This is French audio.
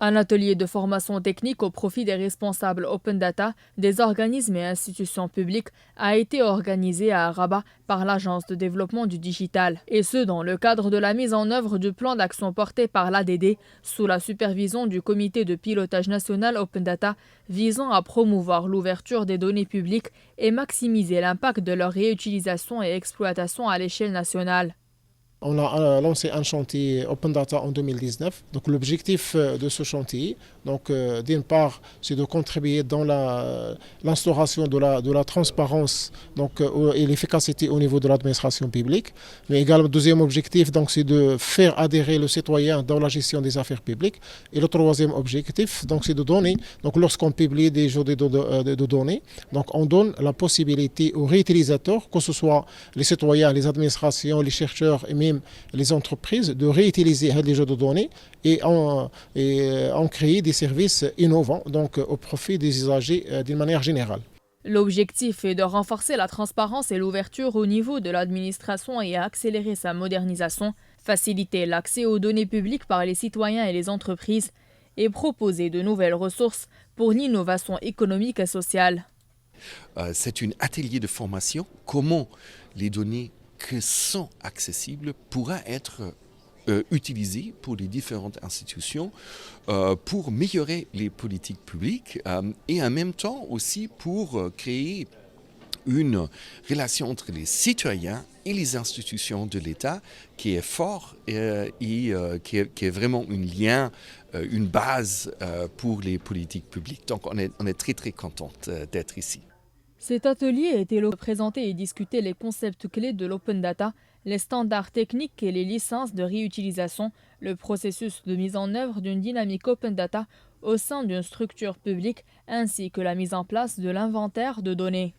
Un atelier de formation technique au profit des responsables Open Data des organismes et institutions publiques a été organisé à Rabat par l'Agence de développement du digital. Et ce, dans le cadre de la mise en œuvre du plan d'action porté par l'ADD sous la supervision du comité de pilotage national Open Data visant à promouvoir l'ouverture des données publiques et maximiser l'impact de leur réutilisation et exploitation à l'échelle nationale. On a lancé un chantier Open Data en 2019. Donc l'objectif de ce chantier, d'une part, c'est de contribuer dans l'instauration de la transparence et l'efficacité au niveau de l'administration publique. Mais également, deuxième objectif, c'est de faire adhérer le citoyen dans la gestion des affaires publiques. Et le troisième objectif, c'est de donner, lorsqu'on publie des jeux de données, on donne la possibilité aux réutilisateurs, que ce soit les citoyens, les administrations, les chercheurs et même les entreprises, de réutiliser les jeux de données et en créer des services innovants au profit des usagers d'une manière générale. L'objectif est de renforcer la transparence et l'ouverture au niveau de l'administration et à accélérer sa modernisation, faciliter l'accès aux données publiques par les citoyens et les entreprises et proposer de nouvelles ressources pour l'innovation économique et sociale. C'est un atelier de formation. Comment les données qui sont accessibles pourra être utilisées pour les différentes institutions pour améliorer les politiques publiques et en même temps aussi pour créer une relation entre les citoyens et les institutions de l'État qui est fort et qui est vraiment un lien, une base pour les politiques publiques. Donc on est très très content d'être ici. Cet atelier a été l'occasion de présenter et discuter les concepts clés de l'open data, les standards techniques et les licences de réutilisation, le processus de mise en œuvre d'une dynamique open data au sein d'une structure publique, ainsi que la mise en place de l'inventaire de données.